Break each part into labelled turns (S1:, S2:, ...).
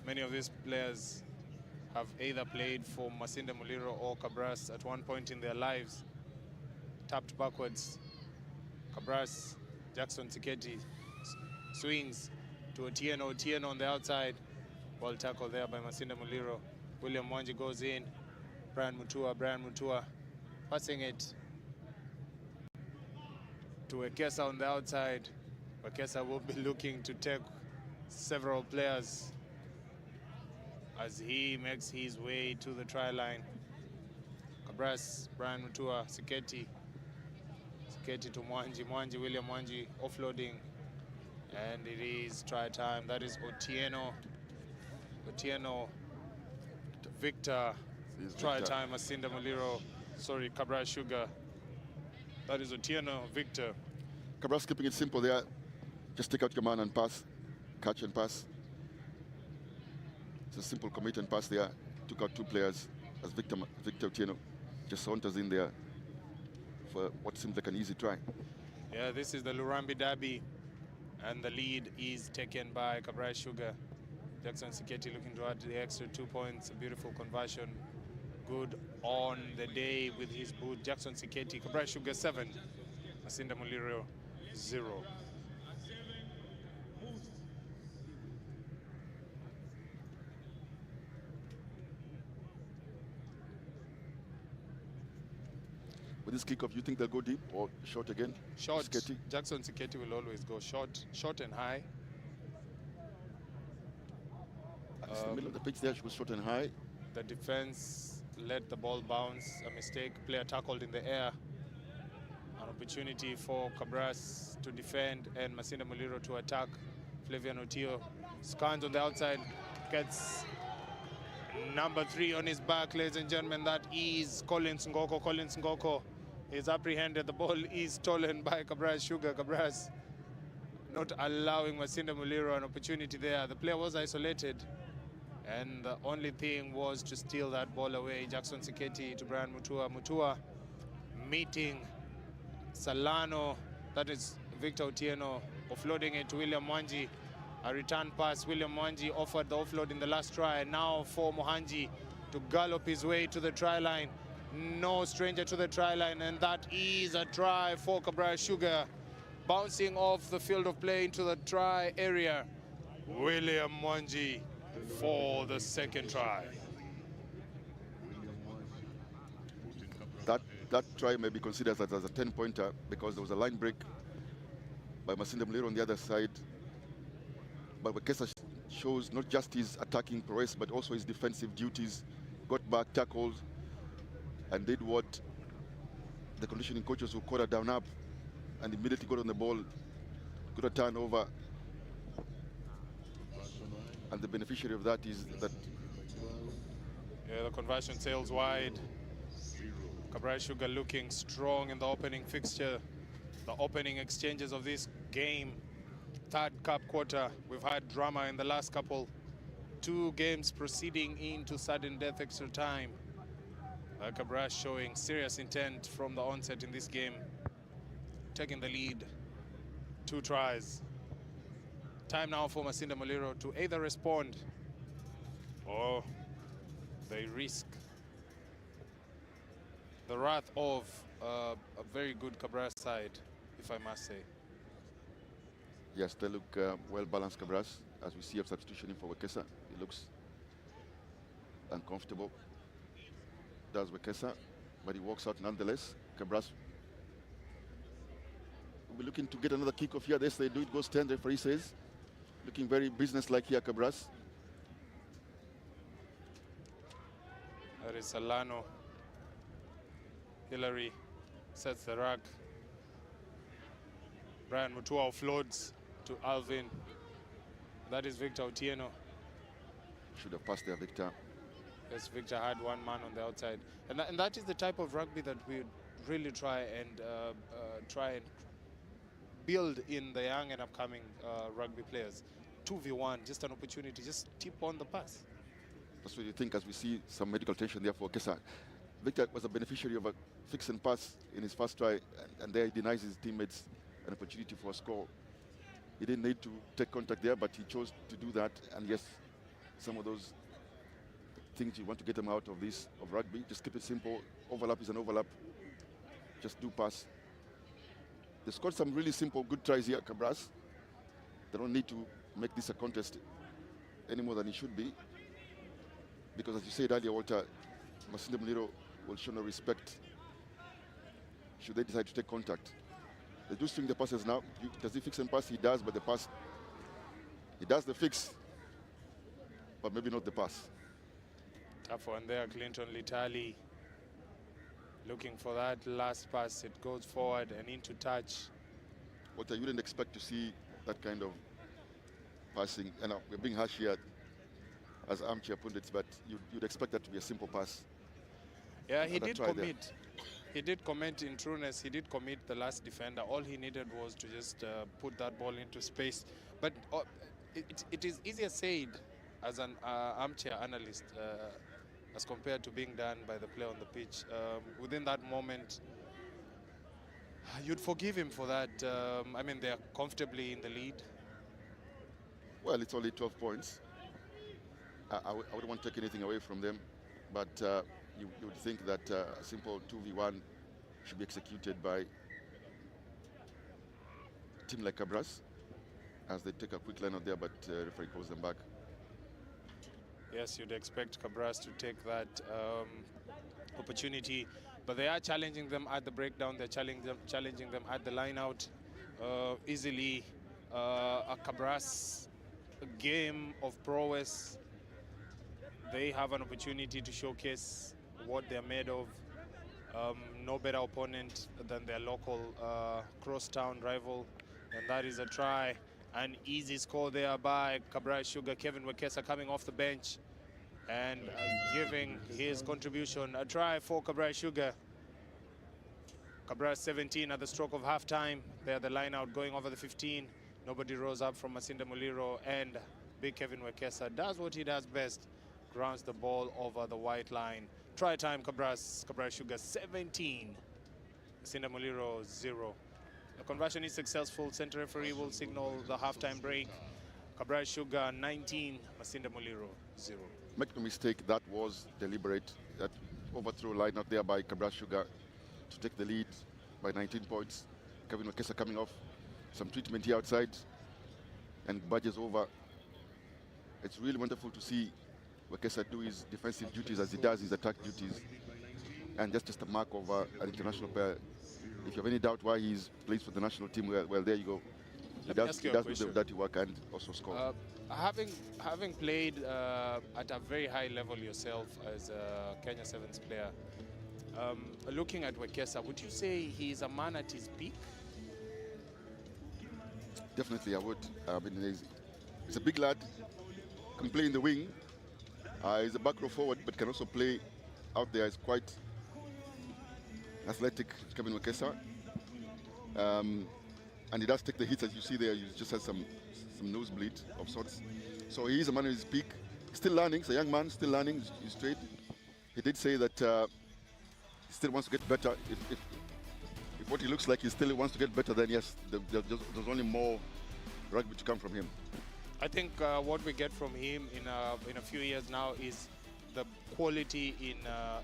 S1: Many of these players have either played for Masinde Muliro or Kabras at one point in their lives. Tapped backwards. Kabras, Jackson Siketi swings to Otieno. Otieno on the outside. Ball tackle there by Masinde Muliro. William Mwanji goes in. Brian Mutua passing it to Wekesa on the outside. Wekesa will be looking to take several players as he makes his way to the try line. Kabras, Brian Mutua, Siketi to Mwanji, William Mwanji offloading, and it is try time. That is Otieno to Victor. Try time, Masinde Muliro, sorry, Kabras Sugar. That is Otieno, Victor.
S2: Kabras keeping it simple there. Just take out your man and pass, catch and pass. It's a simple commit and pass there. Took out two players as Victor Otieno just saunters in there for what seems like an easy try.
S1: Yeah, this is the Lurambi Derby, and the lead is taken by Kabras Sugar. Jackson Siketi looking to add the extra 2 points. A beautiful conversion. Good on the day with his boot. Jackson Siketi, Kabras Sugar 7, Masinde Muliro 0.
S2: With this kickoff, you think they'll go deep or short again?
S1: Short.
S2: Siketi?
S1: Jackson Siketi will always go short and high.
S2: It's the middle of the pitch there, she was short and high.
S1: The defense let the ball bounce, a mistake. Player tackled in the air. An opportunity for Kabras to defend and Masinde Muliro to attack. Flavian Otio scans on the outside, gets number 3 on his back, ladies and gentlemen. That is Collins Ngoko. Collins Ngoko is apprehended. The ball is stolen by Kabras Sugar. Kabras not allowing Masinde Muliro an opportunity there. The player was isolated, and the only thing was to steal that ball away. Jackson Siketi to Brian Mutua. Mutua meeting Salano. That is Victor Otieno offloading it to William Mwanji. A return pass. William Mwanji offered the offload in the last try. Now for Mohanji to gallop his way to the try line. No stranger to the try line, and that is a try for Kabras Sugar. Bouncing off the field of play into the try area. William Mwanji for the second try.
S2: That try may be considered as a 10-pointer because there was a line break by Masinde Muliro on the other side. But Wekesa shows not just his attacking prowess, but also his defensive duties. Got back, tackled, and did what the conditioning coaches would call a down up, and immediately got on the ball, got a turnover. And the beneficiary of that is that...
S1: Yeah, the conversion sails wide. Kabras Sugar looking strong in the opening fixture. The opening exchanges of this game. Third cup quarter. We've had drama in the last couple. 2 games proceeding into sudden death extra time. Kabras showing serious intent from the onset in this game. Taking the lead. 2 tries. Time now for Masinde Muliro to either respond or they risk the wrath of a very good Kabras side, if I must say.
S2: Yes, they look well-balanced, Kabras. As we see a substitution in for Wekesa, he looks uncomfortable. Does Wekesa, but he walks out nonetheless. Kabras will be looking to get another kickoff here. They do it, goes 10, the referee says. Looking very business-like here, Kabras.
S1: That is Salano. Hillary sets the rack. Brian Mutua offloads to Alvin. That is Victor Otieno.
S2: Should have passed there, Victor.
S1: Yes, Victor had one man on the outside. And that is the type of rugby that we really try and build in the young and upcoming rugby players. 2v1, just an opportunity, just tip on the pass.
S2: That's what you think as we see some medical tension there for Kesa. Victor was a beneficiary of a fix and pass in his first try, and there he denies his teammates an opportunity for a score. He didn't need to take contact there, but he chose to do that, and yes, some of those things you want to get them out of this, of rugby. Just keep it simple. Overlap is an overlap. Just do pass. They scored some really simple, good tries here, Kabras. They don't need to make this a contest any more than it should be. Because as you said earlier, Walter, Masinde Muliro will show no respect should they decide to take contact. They do swing the passes now. Does he fix and pass? He does, but the pass, he does the fix, but maybe not the pass.
S1: Tough one there, Clinton Litali. Looking for that last pass. It goes forward and into touch.
S2: Walter, you wouldn't expect to see that kind of passing. And we're being harsh here as armchair pundits, but you'd expect that to be a simple pass.
S1: Yeah, he did commit. He did commit, in trueness, he did commit the last defender. All he needed was to just put that ball into space. But it is easier said as an armchair analyst as compared to being done by the player on the pitch. Within that moment, you'd forgive him for that. I mean, they're comfortably in the lead.
S2: Well, it's only 12 points. I wouldn't want to take anything away from them, but you would think that a simple 2v1 should be executed by a team like Kabras as they take a quick line out there, but referee calls them back.
S1: Yes, you'd expect Kabras to take that opportunity, but they are challenging them at the breakdown. They're challenging them at the line out easily. A Kabras game of prowess. They have an opportunity to showcase what they're made of. No better opponent than their local crosstown rival, and that is a try. An easy score there by Kabras Sugar. Kevin Wekesa coming off the bench and giving his contribution. A try for Kabras Sugar. Kabras 17 at the stroke of halftime. They're the line out going over the 15. Nobody rose up from Masinde Muliro, and big Kevin Wekesa does what he does best. Grounds the ball over the white line. Try time, Kabras Sugar 17. Masinde Muliro 0. The conversion is successful. Center referee will signal the halftime break. Kabras Sugar 19, Masinde Muliro 0.
S2: Make no mistake, that was deliberate. That overthrow line out there by Kabras Sugar to take the lead by 19 points. Kevin Wekesa coming off. Some treatment here outside and badges over. It's really wonderful to see Wekesa do his defensive duties as he does his attack duties. And that's just a mark of an international player. If you have any doubt why he plays for the national team, well, there you go. He does the dirty work and also scores.
S1: Having played at a very high level yourself as a Kenya Sevens player, looking at Wekesa, would you say he's a man at his peak?
S2: Definitely, I would. I mean, he's a big lad, can play in the wing. He's a back row forward, but can also play out there. He's quite athletic, Kevin Wekesa. And he does take the hits, as you see there. He just has some nosebleed of sorts. So he is a man at his peak. He's still learning. He's a young man, still learning. He's straight. He did say that he still wants to get better. If what he looks like, he still wants to get better, then yes, there's only more rugby to come from him.
S1: I think what we get from him in a few years now is the quality in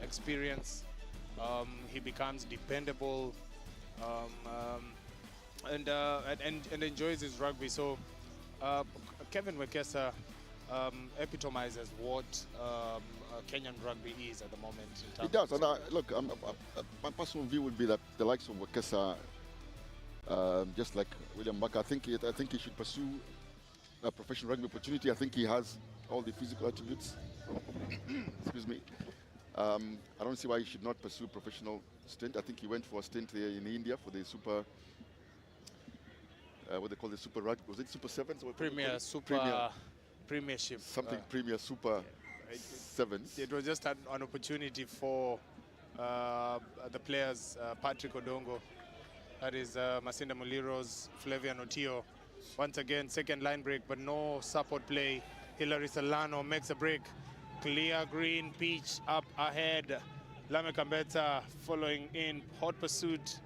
S1: experience. He becomes dependable and enjoys his rugby. So Kevin Wekesa epitomizes what Kenyan rugby is at the moment.
S2: He does, and look, my personal view would be that the likes of Wekesa, just like William Baka, I think he should pursue a professional rugby opportunity. I think he has all the physical attributes. Excuse me. I don't see why he should not pursue professional stint. I think he went for a stint there in India for the super, what they call the super rugby. Was it Super Sevens? Or
S1: Premiership.
S2: Something Premier Super Sevens.
S1: It was just an opportunity for the players, Patrick Odongo, that is Masinde Muliro's Flavian Otio. Once again, second line break, but no support play. Hilary Solano makes a break. Clear green pitch up ahead. Lame Kambeta following in hot pursuit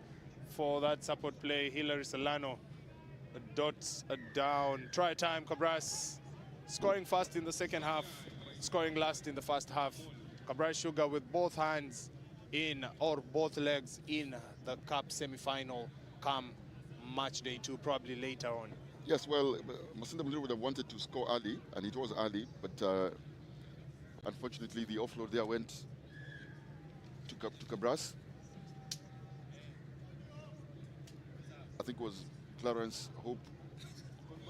S1: for that support play. Hilary Solano dots down. Try time, Kabras scoring first in the second half, scoring last in the first half. Kabras Sugar with both hands in, or both legs in the cup semi-final come match day 2, probably later on.
S2: Yes, well, Masinde Muliro would have wanted to score early, and it was early, but unfortunately the offload there went to Kabras. I think it was Clarence Hope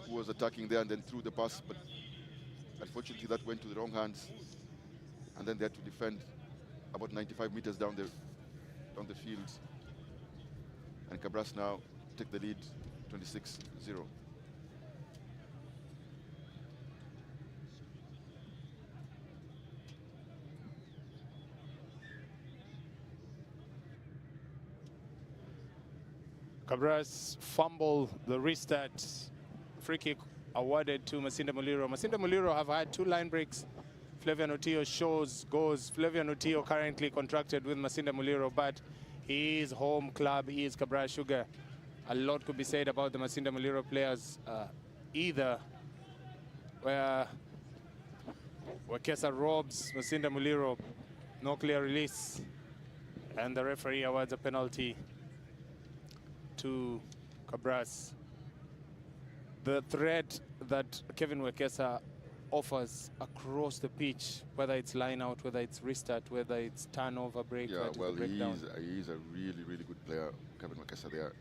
S2: who was attacking there and then threw the pass, but unfortunately that went to the wrong hands, and then they had to defend about 95 meters down the field. And Kabras now take the lead 26-0.
S1: Kabras fumble the restart. Free kick awarded to Masinde Muliro. Masinde Muliro have had 2 line breaks. Flavian Otiyo goes. Flavian Otiyo currently contracted with Masinde Muliro, but his home club is Kabras Sugar. A lot could be said about the Masinde Muliro players, either where Kesa robs Masinde Muliro, no clear release, and the referee awards a penalty to Kabras. The threat that Kevin Wekesa offers across the pitch, whether it's line out, whether it's restart, whether it's turnover, break,
S2: yeah, well, he is a really, really good player, Kevin Wekesa. They are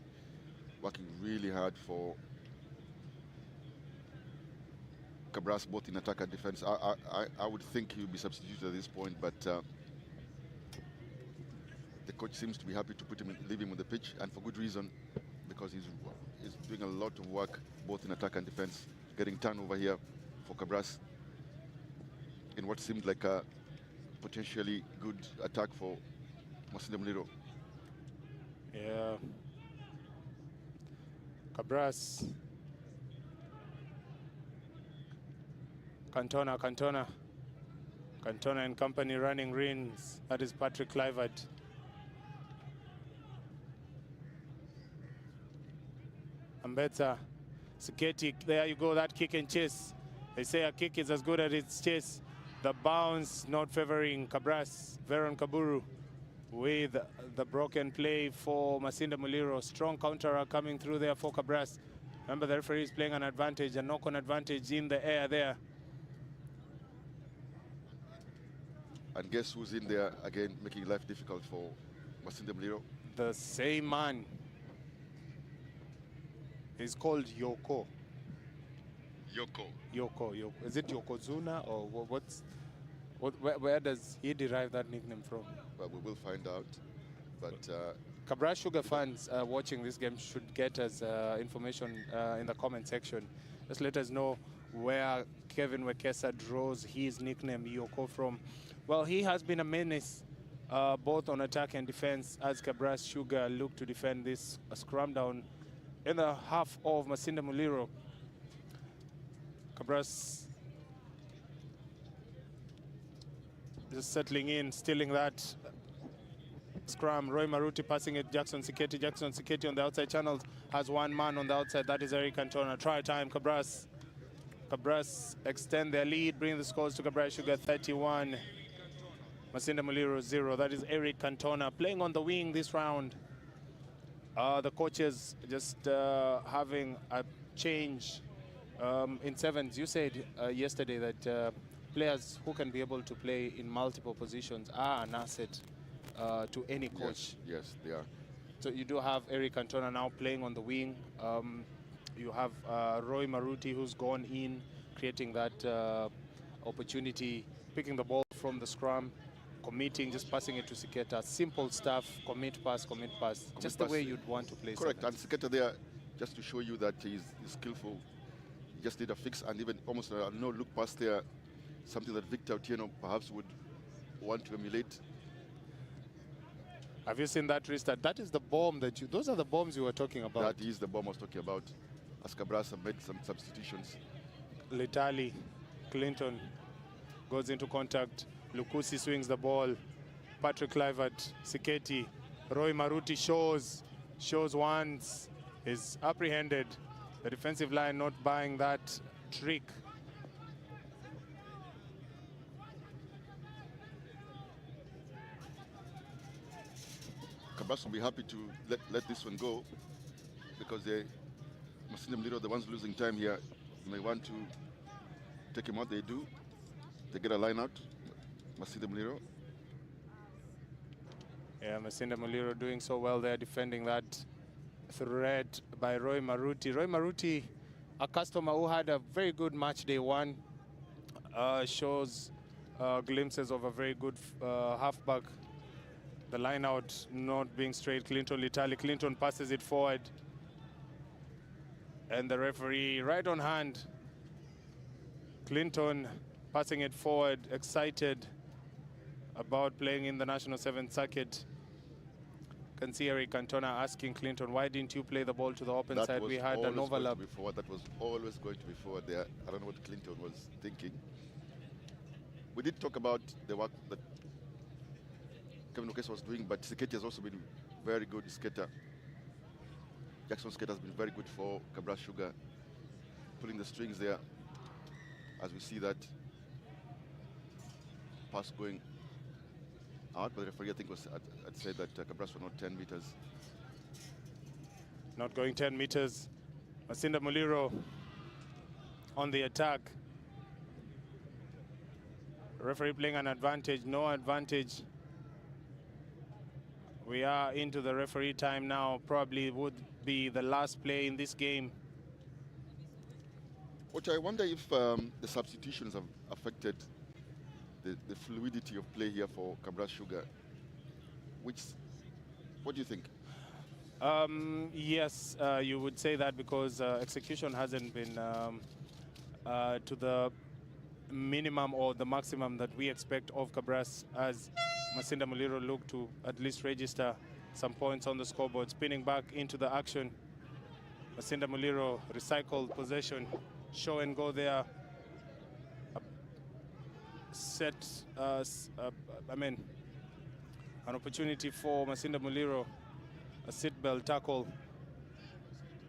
S2: working really hard for Kabras, both in attack and defense. I would think he would be substituted at this point, but the coach seems to be happy to leave him on the pitch, and for good reason, because he's doing a lot of work both in attack and defense, getting turnover here for Kabras in what seemed like a potentially good attack for Masinde Muliro.
S1: Yeah. Kabras. Cantona and company running rings. That is Patrick Clivert. Ambetsa, Siketi, there you go, that kick and chase. They say a kick is as good as its chase. The bounce not favoring Kabras. Veron Kaburu with the broken play for Masinde Muliro. Strong counter coming through there for Kabras. Remember, the referee is playing an advantage, a knock-on advantage in the air there.
S2: And guess who's in there again, making life difficult for Masinde Muliro?
S1: The same man. He's called Yoko. Yoko. Is it Yokozuna or where does he derive that nickname from?
S2: Well, we will find out. But
S1: Kabras Sugar fans watching this game should get us information in the comment section. Just let us know where Kevin Wekesa draws his nickname Yoko from. Well, he has been a menace both on attack and defense as Kabras Sugar look to defend this scrum down in the half of Masinde Muliro. Kabras just settling in, stealing that scrum. Roy Maruti passing it, Jackson Siketi. Jackson Siketi on the outside channels has one man on the outside. That is Eric Cantona. Try time, Kabras. Kabras extend their lead, bring the scores to Kabras Sugar 31. Masinde Muliro 0. That is Eric Cantona playing on the wing this round. The coaches just having a change in sevens. You said yesterday that players who can be able to play in multiple positions are an asset to any coach.
S2: Yes, they are.
S1: So you do have Eric Cantona now playing on the wing. You have Roy Maruti who's gone in, creating that opportunity, picking the ball from the scrum, committing, just passing it to Siketa. Simple stuff, commit, pass. Just the way you'd want to play.
S2: Correct, and Siketa there, just to show you that he's skillful. He just did a fix and even almost a no-look pass there, something that Victor Otieno perhaps would want to emulate.
S1: Have you seen that restart? That is the bomb that those are the bombs you were talking about.
S2: That is the bomb I was talking about. As Kabras have made some substitutions.
S1: Letali, Clinton goes into contact. Lukusi swings the ball. Patrick Clivert, Siketi, Roy Maruti shows once, is apprehended. The defensive line not buying that trick.
S2: Kabras will be happy to let this one go because Masinde Muliro, the ones losing time here, may want to take him out. They do. They get a line out. Masinde Muliro.
S1: Yeah, Masinde Muliro doing so well there, defending that threat by Roy Maruti. Roy Maruti, a customer who had a very good match day one, shows glimpses of a very good halfback. The line out not being straight. Clinton Litali. Clinton passes it forward. And the referee right on hand. Clinton passing it forward, excited about playing in the National 7th Circuit. Can see Eric Cantona asking Clinton, why didn't you play the ball to the open side? We had an overlap.
S2: That was always going to be forward there. I don't know what Clinton was thinking. We did talk about the work that Kevin Okesa was doing, but Siketi has also been very good skater. Jackson Skate has been very good for Kabras Sugar, pulling the strings there. As we see that pass going out, but the referee, I think, had said that Kabras were not 10 meters.
S1: Not going 10 meters. Masinde Muliro on the attack. Referee playing an advantage, no advantage. We are into the referee time now. Probably would be the last play in this game.
S2: Which I wonder if the substitutions have affected the fluidity of play here for Kabras Sugar. What do you think?
S1: Yes, you would say that because execution hasn't been to the minimum or the maximum that we expect of Kabras, as Masinde Muliro look to at least register some points on the scoreboard. Spinning back into the action. Masinde Muliro recycled possession. Show and go there. An opportunity for Masinde Muliro. A seatbelt tackle.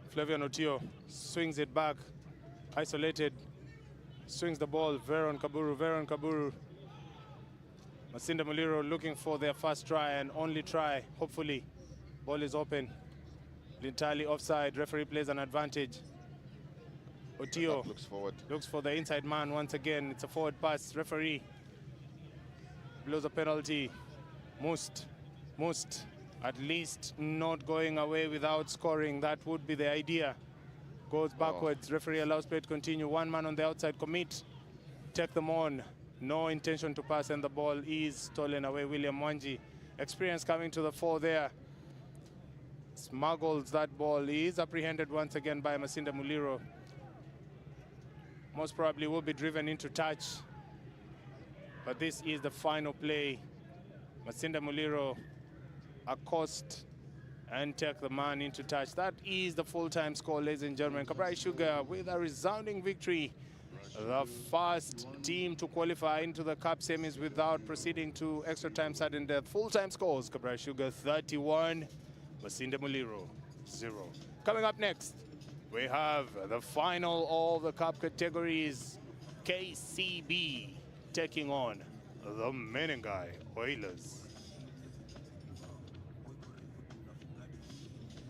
S1: Flavian Otio swings it back. Isolated. Swings the ball. Veron Kaburu. Masinde Muliro looking for their first try and only try, hopefully. Ball is open. Lintali offside. Referee plays an advantage. Otio looks for the inside man once again. It's a forward pass. Referee blows a penalty. MMUST at least not going away without scoring. That would be the idea. Goes backwards. Referee allows play to continue. One man on the outside. Commit. Take them on. No intention to pass, and the ball is stolen away. William Wanji. Experience coming to the fore there. Smuggles that ball. He is apprehended once again by Masinde Muliro. Most probably will be driven into touch. But this is the final play. Masinde Muliro accost and take the man into touch. That is the full-time score, ladies and gentlemen. Kabras Sugar with a resounding victory. The first team to qualify into the cup semis without proceeding to extra time sudden death. Full-time scores, Kabras Sugar 31, Masinde Muliro 0. Coming up next, we have the final of the cup categories. KCB taking on the Menengai Oilers.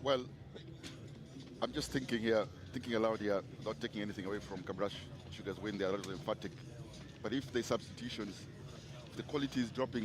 S2: Well, I'm just thinking aloud here, not taking anything away from Kabras Sugar's win. They are rather emphatic. But if the substitutions, if the quality is dropping